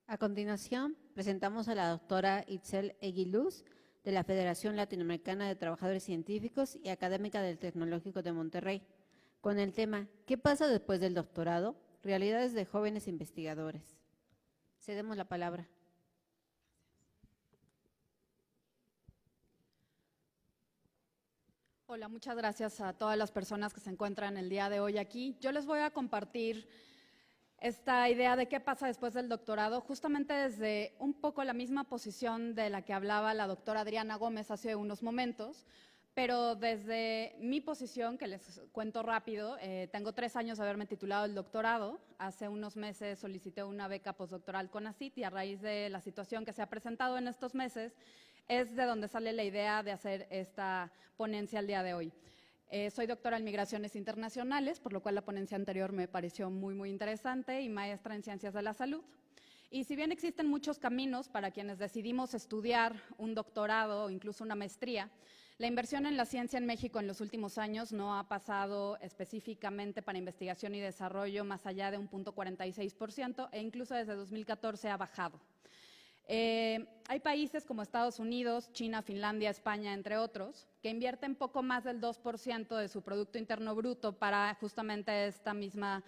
A continuación, presentamos a la doctora Itzel Eguiluz, de la Federación Latinoamericana de Trabajadores Científicos y académica del Tecnológico de Monterrey, con el tema ¿Qué pasa después del doctorado? Realidades de jóvenes investigadores. Cedemos la palabra. Hola, muchas gracias a todas las personas que se encuentran el día de hoy aquí. Yo les voy a compartir esta idea de qué pasa después del doctorado, justamente desde un poco la misma posición de la que hablaba la doctora Adriana Gómez hace unos momentos, pero desde mi posición, que les cuento rápido, tengo 3 años de haberme titulado el doctorado. Hace unos meses solicité una beca postdoctoral con ACIT y a raíz de la situación que se ha presentado en estos meses, es de donde sale la idea de hacer esta ponencia el día de hoy. Soy doctora en Migraciones Internacionales, por lo cual la ponencia anterior me pareció muy interesante, y maestra en Ciencias de la Salud. Y si bien existen muchos caminos para quienes decidimos estudiar un doctorado o incluso una maestría, la inversión en la ciencia en México en los últimos años no ha pasado específicamente para investigación y desarrollo más allá de un 0.46% e incluso desde 2014 ha bajado. Hay países como Estados Unidos, China, Finlandia, España, entre otros, que invierten poco más del 2% de su Producto Interno Bruto para justamente esta misma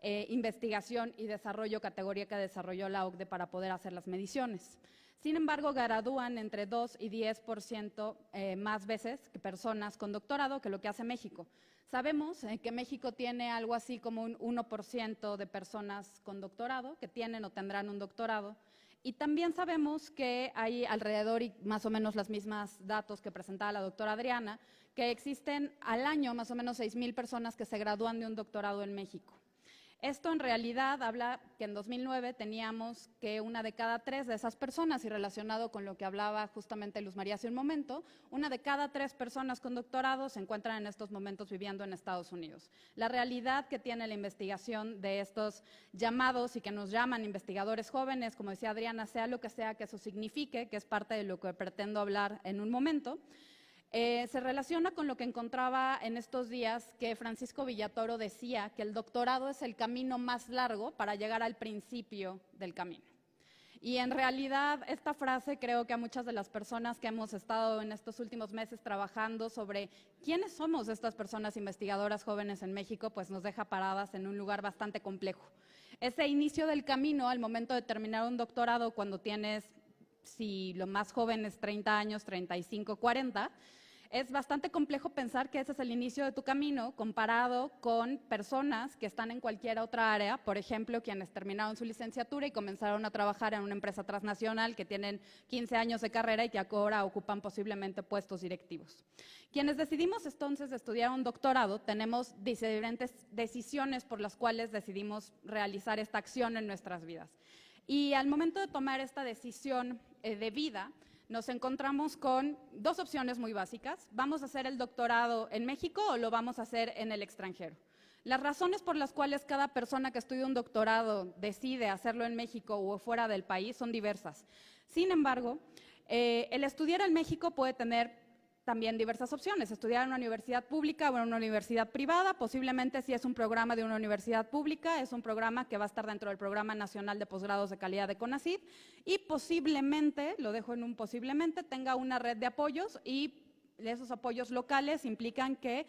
investigación y desarrollo, categoría que desarrolló la OCDE para poder hacer las mediciones. Sin embargo, gradúan entre 2 y 10% más veces que personas con doctorado que lo que hace México. Sabemos que México tiene algo así como un 1% de personas con doctorado que tienen o tendrán un doctorado. Y también sabemos que hay alrededor, y más o menos los mismos datos que presentaba la doctora Adriana, que existen al año más o menos 6,000 personas que se gradúan de un doctorado en México. Esto en realidad habla que en 2009 teníamos que 1 de cada 3 de esas personas, y relacionado con lo que hablaba justamente Luz María hace un momento, 1 de cada 3 personas con doctorado se encuentran en estos momentos viviendo en Estados Unidos. La realidad que tiene la investigación de estos llamados y que nos llaman investigadores jóvenes, como decía Adriana, sea lo que sea que eso signifique, que es parte de lo que pretendo hablar en un momento, se relaciona con lo que encontraba en estos días, que Francisco Villatoro decía que el doctorado es el camino más largo para llegar al principio del camino. Y en realidad esta frase creo que a muchas de las personas que hemos estado en estos últimos meses trabajando sobre quiénes somos estas personas investigadoras jóvenes en México, pues nos deja paradas en un lugar bastante complejo. Ese inicio del camino al momento de terminar un doctorado, cuando tienes, si lo más joven es 30 años, 35, 40, es bastante complejo pensar que ese es el inicio de tu camino comparado con personas que están en cualquier otra área, por ejemplo, quienes terminaron su licenciatura y comenzaron a trabajar en una empresa transnacional, que tienen 15 años de carrera y que ahora ocupan posiblemente puestos directivos. Quienes decidimos entonces estudiar un doctorado tenemos diferentes decisiones por las cuales decidimos realizar esta acción en nuestras vidas. Y al momento de tomar esta decisión de vida, nos encontramos con 2 opciones muy básicas. ¿Vamos a hacer el doctorado en México o lo vamos a hacer en el extranjero? Las razones por las cuales cada persona que estudia un doctorado decide hacerlo en México o fuera del país son diversas. Sin embargo, el estudiar en México puede tener también diversas opciones: estudiar en una universidad pública o en una universidad privada. Posiblemente, si es un programa de una universidad pública, es un programa que va a estar dentro del Programa Nacional de Posgrados de Calidad de CONACYT, y posiblemente, lo dejo en un posiblemente, tenga una red de apoyos, y esos apoyos locales implican que,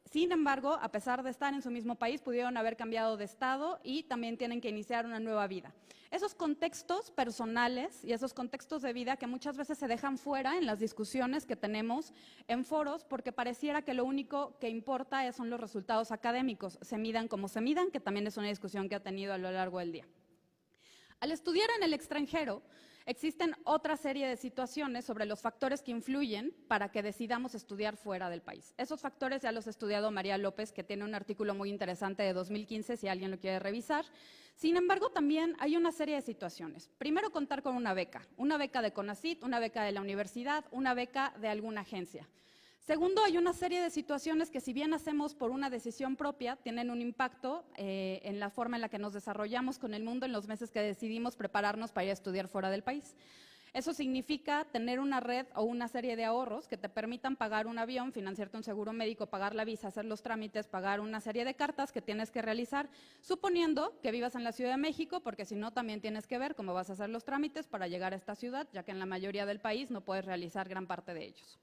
sin embargo, a pesar de estar en su mismo país, pudieron haber cambiado de estado y también tienen que iniciar una nueva vida. Esos contextos personales y esos contextos de vida que muchas veces se dejan fuera en las discusiones que tenemos en foros, porque pareciera que lo único que importa son los resultados académicos, se midan como se midan, que también es una discusión que ha tenido a lo largo del día. Al estudiar en el extranjero, existen otra serie de situaciones sobre los factores que influyen para que decidamos estudiar fuera del país. Esos factores ya los ha estudiado María López, que tiene un artículo muy interesante de 2015, si alguien lo quiere revisar. Sin embargo, también hay una serie de situaciones. Primero, contar con una beca de CONACYT, una beca de la universidad, una beca de alguna agencia. Segundo, hay una serie de situaciones que, si bien hacemos por una decisión propia, tienen un impacto en la forma en la que nos desarrollamos con el mundo en los meses que decidimos prepararnos para ir a estudiar fuera del país. Eso significa tener una red o una serie de ahorros que te permitan pagar un avión, financiarte un seguro médico, pagar la visa, hacer los trámites, pagar una serie de cartas que tienes que realizar, suponiendo que vivas en la Ciudad de México, porque si no también tienes que ver cómo vas a hacer los trámites para llegar a esta ciudad, ya que en la mayoría del país no puedes realizar gran parte de ellos.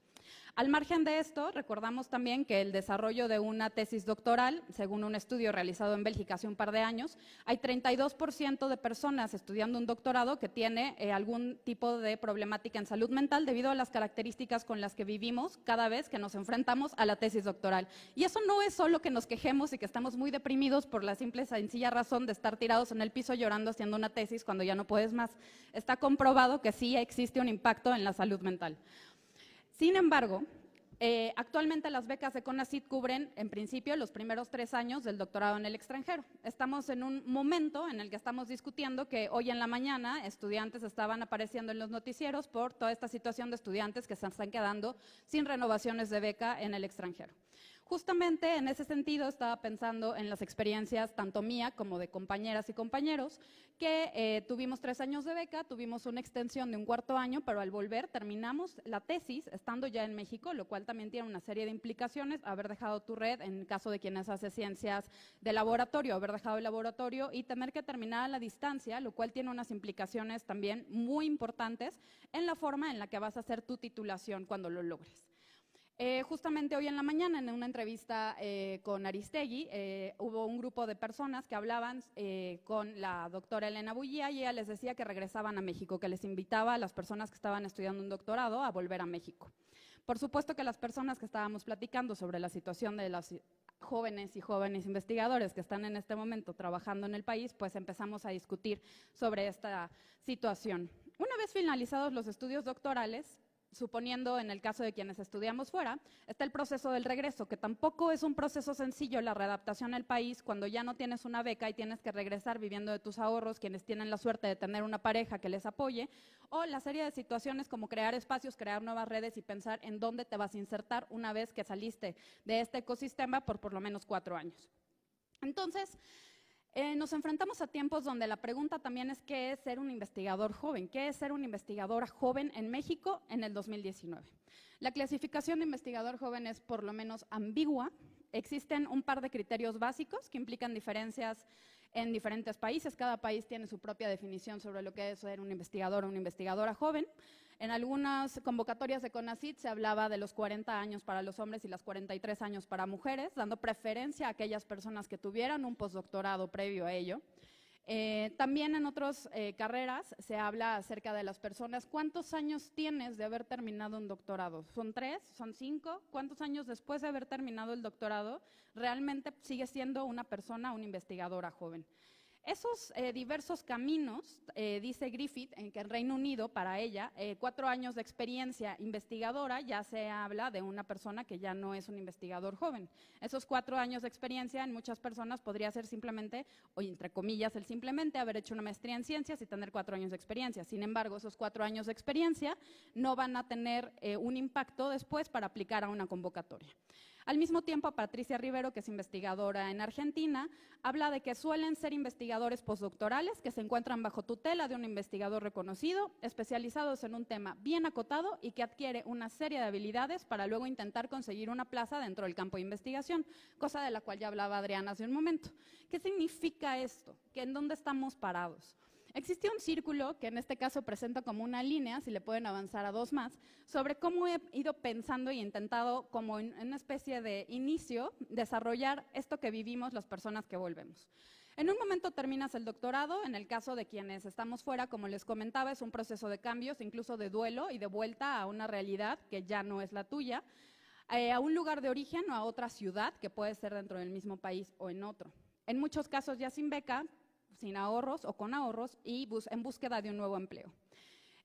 Al margen de esto, recordamos también que el desarrollo de una tesis doctoral, según un estudio realizado en Bélgica hace un par de años, hay 32% de personas estudiando un doctorado que tiene algún tipo de problemática en salud mental debido a las características con las que vivimos cada vez que nos enfrentamos a la tesis doctoral. Y eso no es solo que nos quejemos y que estamos muy deprimidos por la simple y sencilla razón de estar tirados en el piso llorando haciendo una tesis cuando ya no puedes más. Está comprobado que sí existe un impacto en la salud mental. Sin embargo, actualmente las becas de CONACYT cubren, en principio, los primeros 3 años del doctorado en el extranjero. Estamos en un momento en el que estamos discutiendo que hoy en la mañana estudiantes estaban apareciendo en los noticieros por toda esta situación de estudiantes que se están quedando sin renovaciones de beca en el extranjero. Justamente en ese sentido estaba pensando en las experiencias tanto mía como de compañeras y compañeros que tuvimos 3 años de beca, tuvimos una extensión de un 4º año, pero al volver terminamos la tesis estando ya en México, lo cual también tiene una serie de implicaciones, haber dejado tu red en caso de quienes hacen ciencias de laboratorio, haber dejado el laboratorio y tener que terminar a la distancia, lo cual tiene unas implicaciones también muy importantes en la forma en la que vas a hacer tu titulación cuando lo logres. Justamente hoy en la mañana, en una entrevista con Aristegui, hubo un grupo de personas que hablaban con la doctora Elena Bullía y ella les decía que regresaban a México, que les invitaba a las personas que estaban estudiando un doctorado a volver a México. Por supuesto que las personas que estábamos platicando sobre la situación de las jóvenes y jóvenes investigadores que están en este momento trabajando en el país, pues empezamos a discutir sobre esta situación. Una vez finalizados los estudios doctorales, suponiendo en el caso de quienes estudiamos fuera, está el proceso del regreso, que tampoco es un proceso sencillo la readaptación al país cuando ya no tienes una beca y tienes que regresar viviendo de tus ahorros, quienes tienen la suerte de tener una pareja que les apoye, o la serie de situaciones como crear espacios, crear nuevas redes y pensar en dónde te vas a insertar una vez que saliste de este ecosistema por lo menos 4 años. Entonces, nos enfrentamos a tiempos donde la pregunta también es ¿qué es ser un investigador joven? ¿Qué es ser un investigador joven en México en el 2019? La clasificación de investigador joven es por lo menos ambigua. Existen un par de criterios básicos que implican diferencias en diferentes países. Cada país tiene su propia definición sobre lo que es ser un investigador o una investigadora joven. En algunas convocatorias de CONACYT se hablaba de los 40 años para los hombres y los 43 años para mujeres, dando preferencia a aquellas personas que tuvieran un postdoctorado previo a ello. También en otras carreras se habla acerca de las personas. ¿Cuántos años tienes de haber terminado un doctorado? ¿Son 3? ¿Son 5? ¿Cuántos años después de haber terminado el doctorado realmente sigue siendo una persona, una investigadora joven? Esos diversos caminos, dice Griffith, en que en Reino Unido, para ella, 4 años de experiencia investigadora, ya se habla de una persona que ya no es un investigador joven. Esos 4 años de experiencia en muchas personas podría ser simplemente, o entre comillas, el simplemente haber hecho una maestría en ciencias y tener 4 años de experiencia. Sin embargo, esos 4 años de experiencia no van a tener un impacto después para aplicar a una convocatoria. Al mismo tiempo, Patricia Rivero, que es investigadora en Argentina, habla de que suelen ser investigadores postdoctorales que se encuentran bajo tutela de un investigador reconocido, especializados en un tema bien acotado y que adquiere una serie de habilidades para luego intentar conseguir una plaza dentro del campo de investigación, cosa de la cual ya hablaba Adriana hace un momento. ¿Qué significa esto? ¿En dónde estamos parados? Existe un círculo que en este caso presenta como una línea, si le pueden avanzar a 2 más, sobre cómo he ido pensando y intentado como en una especie de inicio desarrollar esto que vivimos las personas que volvemos. En un momento terminas el doctorado, en el caso de quienes estamos fuera, como les comentaba, es un proceso de cambios, incluso de duelo y de vuelta a una realidad que ya no es la tuya, a un lugar de origen o a otra ciudad, que puede ser dentro del mismo país o en otro. En muchos casos ya sin beca, sin ahorros o con ahorros y en búsqueda de un nuevo empleo.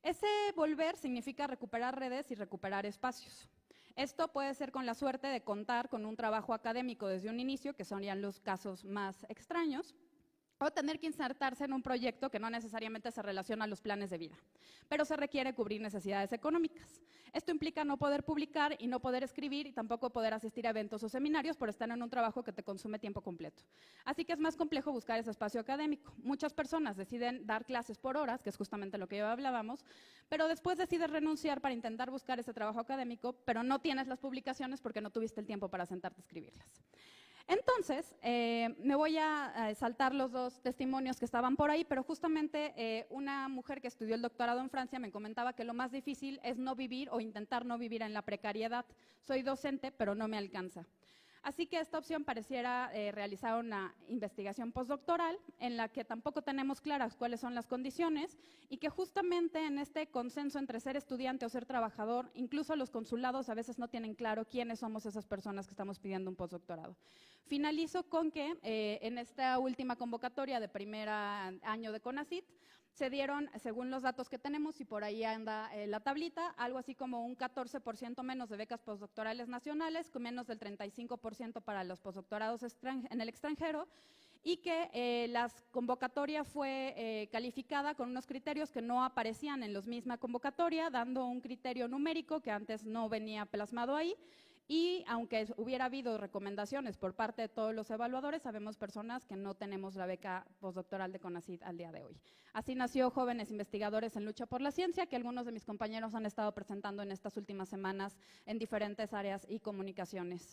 Ese volver significa recuperar redes y recuperar espacios. Esto puede ser con la suerte de contar con un trabajo académico desde un inicio, que serían los casos más extraños, o tener que insertarse en un proyecto que no necesariamente se relaciona a los planes de vida, pero se requiere cubrir necesidades económicas. Esto implica no poder publicar y no poder escribir y tampoco poder asistir a eventos o seminarios por estar en un trabajo que te consume tiempo completo. Así que es más complejo buscar ese espacio académico. Muchas personas deciden dar clases por horas, que es justamente lo que ya hablábamos, pero después decides renunciar para intentar buscar ese trabajo académico, pero no tienes las publicaciones porque no tuviste el tiempo para sentarte a escribirlas. Entonces, me voy a saltar los dos testimonios que estaban por ahí, pero justamente una mujer que estudió el doctorado en Francia me comentaba que lo más difícil es no vivir o intentar no vivir en la precariedad. Soy docente, pero no me alcanza. Así que esta opción pareciera realizar una investigación postdoctoral en la que tampoco tenemos claras cuáles son las condiciones y que justamente en este consenso entre ser estudiante o ser trabajador, incluso los consulados a veces no tienen claro quiénes somos esas personas que estamos pidiendo un postdoctorado. Finalizo con que en esta última convocatoria de primer año de CONACYT, se dieron, según los datos que tenemos, y por ahí anda la tablita, algo así como un 14% menos de becas postdoctorales nacionales, con menos del 35% para los postdoctorados en el extranjero, y que la convocatoria fue calificada con unos criterios que no aparecían en la misma convocatoria, dando un criterio numérico que antes no venía plasmado ahí. Y aunque hubiera habido recomendaciones por parte de todos los evaluadores, sabemos personas que no tenemos la beca postdoctoral de CONACYT al día de hoy. Así nació Jóvenes Investigadores en Lucha por la Ciencia, que algunos de mis compañeros han estado presentando en estas últimas semanas en diferentes áreas y comunicaciones.